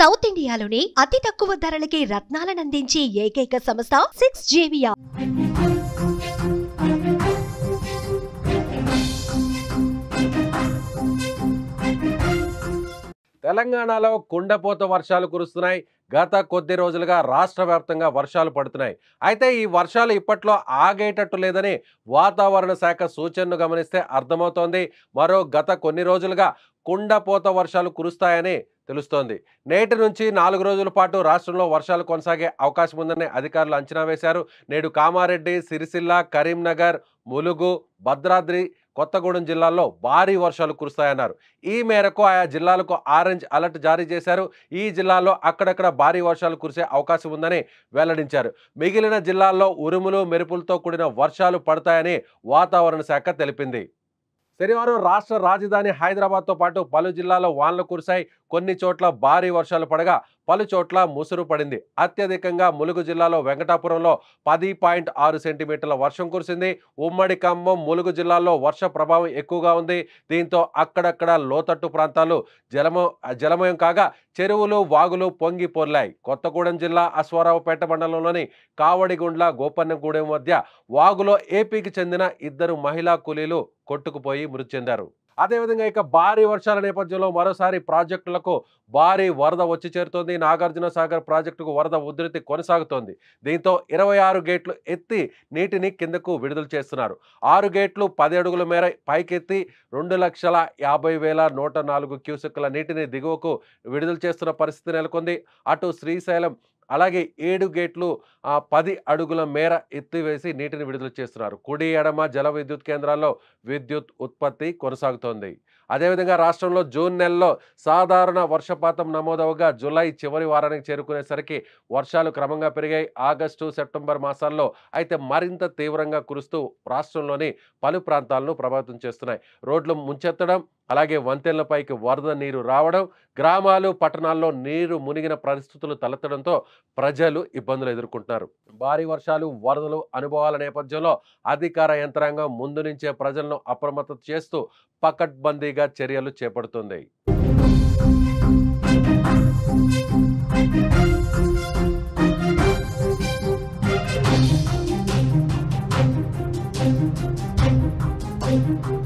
South ఇండియాలోనే అతి తక్కువ ధరలకి రత్నాలనందించే ఏకైక సంస్థ 6JVR. తెలంగాణలో కుండపోత వర్షాలు కురుస్తున్నాయి. గత కొద్ది రోజులుగా రాష్ట్ర వ్యాప్తంగా వర్షాలు పడుతున్నాయి. అయితే ఈ వర్షాలు ఇప్పట్లో ఆగేటట్టు లేదని వాతావరణ శాఖ సూచనను గమనిస్తే అర్థమవుతోంది. గత కొన్ని రోజులుగా కుండపోత వర్షాలు కురుస్తాయని తెలుస్తోంది. నేటి నుంచి 4 రోజుల పాటు రాష్ట్రంలో వర్షాలు కొనసాగే అవకాశం ఉందని అధికారులు అంచనా వేశారు. నేడు కామారెడ్డి, సిరిసిల్ల, కరీంనగర్, ములుగు, భద్రాద్రి, కొత్తగూడెం జిల్లాల్లో భారీ వర్షాలు కురుస్తాయన్నారు. ఈ మేరకు ఆయా జిల్లాలకు ఆరెంజ్ అలర్ట్ జారీ చేశారు. ఈ జిల్లాల్లో అక్కడక్కడ భారీ వర్షాలు కురిసే అవకాశం ఉందని వెల్లడించారు. మిగిలిన జిల్లాల్లో ఉరుములు, మెరుపులతో కూడిన వర్షాలు పడతాయని వాతావరణ శాఖ తెలిపింది. శనివారం రాష్ట్ర రాజధాని హైదరాబాద్తో పాటు పలు జిల్లాల్లో వానలు కురిశాయి. కొన్ని చోట్ల భారీ వర్షాలు పడగా పలు చోట్ల ముసురు పడింది. అత్యధికంగా ములుగు జిల్లాలో వెంకటాపురంలో 10.6 సెంటీమీటర్ల వర్షం కురిసింది. ఉమ్మడి ఖమ్మం, ములుగు జిల్లాల్లో వర్ష ప్రభావం ఎక్కువగా ఉంది. దీంతో అక్కడక్కడ లోతట్టు ప్రాంతాలు జలమయం కాగా చెరువులు, వాగులు పొంగి పొర్లాయి. కొత్తగూడెం జిల్లా అశ్వారావుపేట మండలంలోని కావడిగుండ్ల, గోపన్నగూడెం మధ్య వాగులో ఏపీకి చెందిన 2 మహిళా కూలీలు కొట్టుకుపోయి మృతి చెందారు. అదేవిధంగా ఇక భారీ వర్షాల నేపథ్యంలో మరోసారి ప్రాజెక్టులకు భారీ వరద వచ్చి చేరుతోంది. నాగార్జున సాగర్ ప్రాజెక్టుకు వరద ఉధృతి కొనసాగుతోంది. దీంతో 26 గేట్లు ఎత్తి నీటిని కిందకు విడుదల చేస్తున్నారు. 6 గేట్లు 10 అడుగుల మేర పైకెత్తి 2,50,104 క్యూసెక్కుల నీటిని దిగువకు విడుదల చేస్తున్న పరిస్థితి నెలకొంది. అటు శ్రీశైలం అలాగే 7 గేట్లు 10 అడుగుల మేర ఎత్తివేసి నీటిని విడుదల చేస్తున్నారు. కుడి, ఎడమ జల విద్యుత్ కేంద్రాల్లో విద్యుత్ ఉత్పత్తి కొనసాగుతోంది. అదేవిధంగా రాష్ట్రంలో జూన్ నెలలో సాధారణ వర్షపాతం నమోదవగా జూలై చివరి వారానికి చేరుకునేసరికి వర్షాలు క్రమంగా పెరిగాయి. ఆగస్టు, సెప్టెంబర్ మాసాల్లో అయితే మరింత తీవ్రంగా కురుస్తూ రాష్ట్రంలోని పలు ప్రాంతాలను ప్రభావితం చేస్తున్నాయి. రోడ్లు ముంచెత్తడం, అలాగే వంతెనలపైకి వరద నీరు రావడం, గ్రామాలు, పట్టణాల్లో నీరు మునిగిన పరిస్థితులు తలెత్తడంతో ప్రజలు ఇబ్బందులు ఎదుర్కొంటున్నారు. భారీ వర్షాలు, వరదలు అనుభవాల నేపథ్యంలో అధికార యంత్రాంగం ముందు నుంచే ప్రజలను అప్రమత్తం చేస్తూ పకడ్బందీగా చర్యలు చేపడుతుంది. Thank you.